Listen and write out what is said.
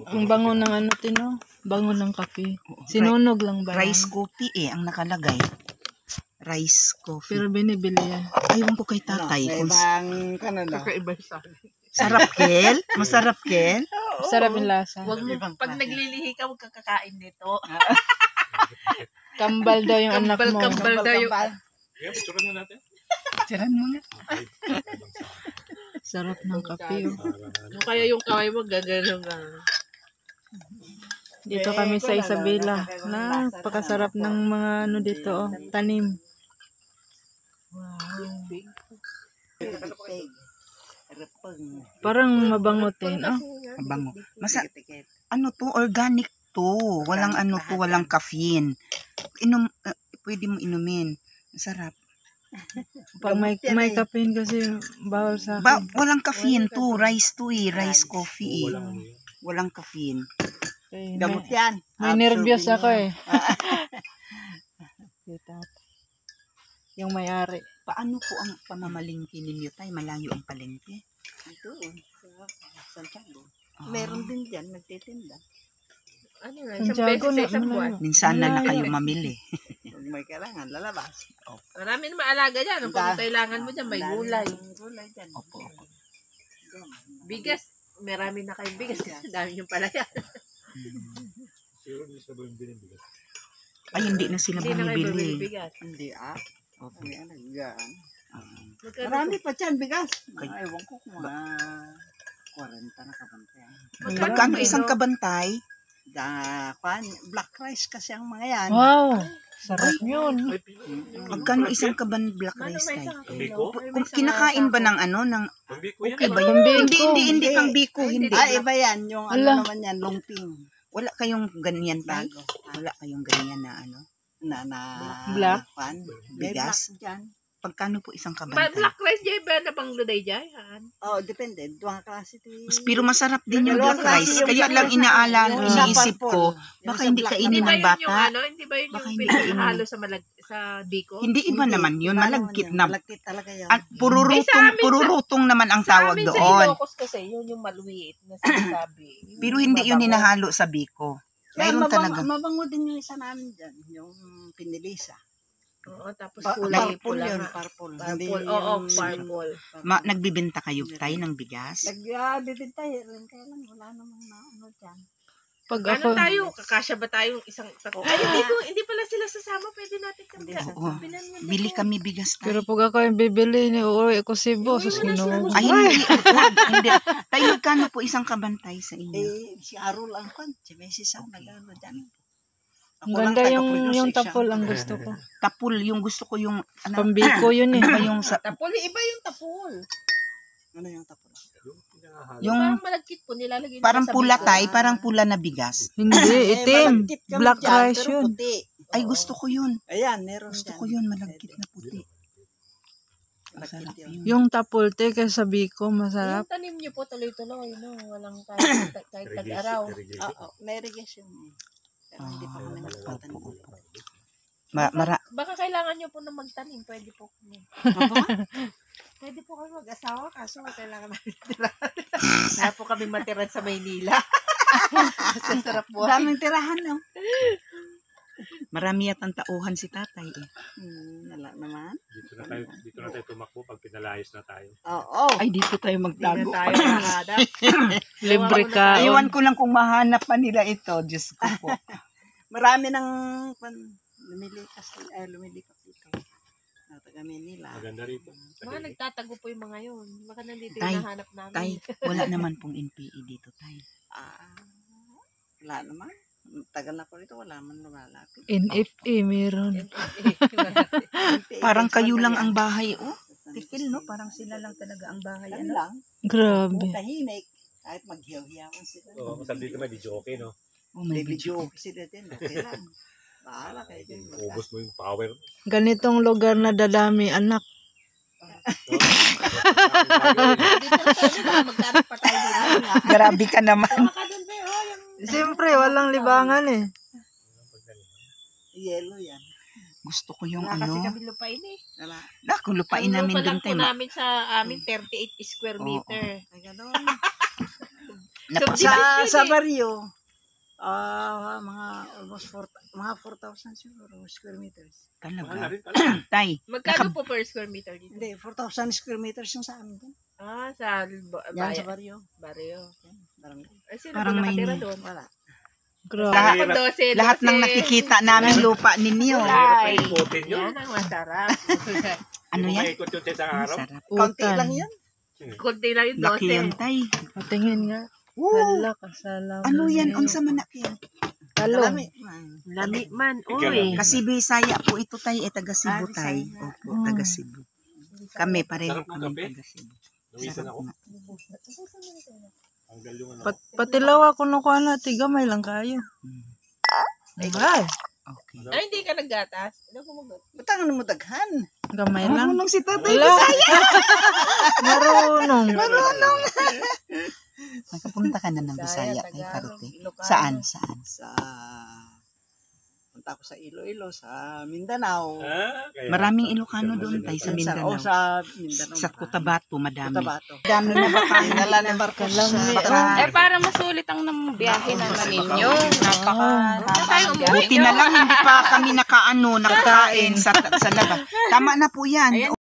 Ang bango ng ano, Tino? Bango ng kape. Sinunog lang ba? Rice coffee ang nakalagay. Rice coffee. Pero binibili yan. Aywan ko kay tatay. Kakaiba sa Sarap, Kel? Masarap, Kel? Sarap yung lasa. Wag mo, pag naglilihi ka, huwag kakakain nito. Kambal daw yung anak mo. Kambal daw yung... Tiyan mo nga. Sarap ng kape. Oh. Kaya yung kaway mo, gagano ka. Dito kami sa Isabela. Napakasarap ng mga ano dito. Oh. Tanim. Parang mabangotin. Oh. Mabango. Ano to? Organic to. Walang ano to. Walang caffeine. Pwede mo inumin. Masarap. Pag may caffeine kasi bawal sa akin. Walang caffeine to. Rice to Rice coffee Walang caffeine. Okay, Gamot yan. May nervyos ako eh. Yung may-ari. Paano po ang pamamalingki ninyo tayo? Malayo ang palengke. Ito, sa Santiago. Meron din dyan, nagtitinda. Ano nga, Santiago na. isang buwan. Minsan na kayo mamili. Pag may kailangan, lalabas. Marami na maalaga dyan. Kung kailangan mo dyan, may gulay. Gulay dyan. Opo. Bigas, marami na kayong bigas. Dami yung palaya. Ay, hindi na sila Hindi na kayo bumibili. bigas. Hindi Opo. May naggaan. Magkano Marami pa dyan, bigas. Ewan ko kung 40 na kabantay. Magkano isang kabantay? Black rice kasi ang mga yan. Wow! Sarap yun. Magkano isang black rice tayo? kilo? Kung kinakain ba ng ano, ng okay ba Pang yun? biko. Hindi pang biko, hindi. Iba yan. Yung Ala. naman yan, lumping. Wala kayong ganyan tayo? Bago. Wala kayong ganyan na ano? Na Black? pan. Bigas? May black dyan. Pagkano po isang kabantay? Black rice dyan ba na pang luday dyan? Oh, depende. Duwang klase. Pero masarap din yung Dalawang black rice. klase yung Kaya black lang rice. Yung isa iniisip purple. ko, Yung baka isa hindi black. kainin Hindi ba ng yun yung bata. ano? Hindi ba yun Baka yung hindi pinahalo sa biko? Hindi iba naman yun. Malagkit na. Malagkit talaga yan. At puro rutong naman ang tawag Sa doon. Ilocos kasi, yun yung maluwit na sinasabi. Pero hindi yun hinahalo sa biko. Mayroon talaga. Mabango din yung isa namin dyan. Yung pinilisa. Oo, tapos kulay Purple pula yun. nga. Purple. Purple. Oo, purple. Nagbibenta kayo tayo ng bigas? Nagbibintay. Kaya lang wala namang ano dyan. Pag Ano ako, tayo? Kakasya ba tayong isang... Ay, hindi pala sila sasama. Pwede natin kami. Oo. Bili kami bigas pero tayo. pag ako yung bibili, uuwi ko Cebu. Sus, ginuog. Ay, hindi. Tayo, magkano po isang kabantay sa inyo? Si Arul ang kwan. Si Messi sa nag-ano dyan. Ang ganda yung tapol ang gusto ko. Tapul, yung gusto ko yung... Pambiko yun eh. Iba yung sa... Tapol, iba yung tapol. Ano yung tapos? Yung Parang malagkit po, nilalagay parang nila sa pula biko. tay, parang pula na bigas. Hindi, itim. Black rice yun. Puti. Ay, gusto ko yun. Ayan, meron Gusto dyan. ko yun, malagkit na puti. Malagkit Masarap yun. yun. Yung tapol te kaysa biko, masarap. Yung tanim niyo po tuloy-tuloy, no? Walang kahit tag-araw. Oo, may irrigation. Pero hindi pa kami nakatanim. Opo. Baka kailangan niyo po na magtanim, pwede po kami. Pwede po kami mag-asawa, kaso kailangan namin tirahan. Kaya po kami matiran sa Maynila. Sa sarap buhay. Daming tirahan, no? Marami yatang tauhan si tatay eh. Wala naman. Dito na tayo tumakbo pag pinalayas na tayo. Oo. Ay, dito tayo Hindi magtago. na tayo nakahadap. Libre ka. Iwan ko lang kung mahanap pa nila ito. Diyos ko po. Marami ng lumilikas dito. Taga Manila. Maganda rito. Mga nagtatago po yung mga yun. Baka nandito Tay, yung nahanap namin. Tay, wala naman pong NPE dito, tay. Wala naman. Tagal na po rito, wala man lumalapit. NFA meron. Parang kayo lang ang bahay, oh. Tikil, no? Parang sila lang talaga ang bahay. Yan Ano? lang. Grabe. Tahimik. Kahit maghiyaw-hiyawan sila. Oo, sabi dito may di okay, no? Oh, may May video. video sila din. Okay lang. Bahala kayo din. Ubus mo yung power. Ganitong lugar na dadami anak. Magtanong pa tayo dito. Grabe ka naman. Baka doon ba yung... Siyempre, walang libangan eh. Yellow yan. Gusto ko yung Wala kasi ano. kami lupain eh. Wala. Kung lupain Ang namin lupa din lang po tayo. namin sa amin 38 square Oo. meter. Ay, gano'n. Sa baryo, mga almost mga 4,000 siguro square meters. Mahal na Talaga. rin pala. Tay, Magkano po per square meter dito? Hindi, 4,000 square meters yung sa amin doon. Sa Yan sa baryo. baryo. Marami. Ay, sino Parang po may nakatira ni- doon? Wala. Grabe. Lahat- Ako 12, lahat ng 12. nakikita namin lupa ninyo. Mahirap na ikutin yun. Yan ang masarap. Ano Kung yan? maikot yun sa isang Ang araw. sarap. Kaunti Utan. lang yan. Kunti lang yung Laki yan, 12. tay. Patingin nga. Woo! Hala, kasalaman. Ano yan? Unsa man na yan? Talong. Marami. Lami man. Ikaw Uy. lang. Kasi Bisaya po ito, tay. Taga Cebu, Ah, tay. Bisaya. Opo, taga Cebu. Kami, pareho Sarap ng kami kape. taga Cebu. Nawisan Sarap ako. nga. Tanggal yung ano. Patilaw ako nung kuha na. Tigamay lang kayo. Ay, Okay. Ay, hindi ka naggatas. Ano ko mag Ba't ang mo daghan? gamay lang. Marunong si tatay. Wala. Marunong. Nakapunta ka na ng Bisaya, tay, Tagalog, Karote. Ilocano. Saan? Saan? Punta ako sa Iloilo, sa Mindanao. Kaya, Maraming Ilocano doon, tay, sa Mindanao. Sa Mindanao. Sa Cotabato, madami. Cotabato. Dami na ba kayo? Dala ng barko Kalami, sa... Eh, para masulit ang biyahe naman ninyo. Buti na lang, hindi pa kami nakakain sa labas. Tama na po yan.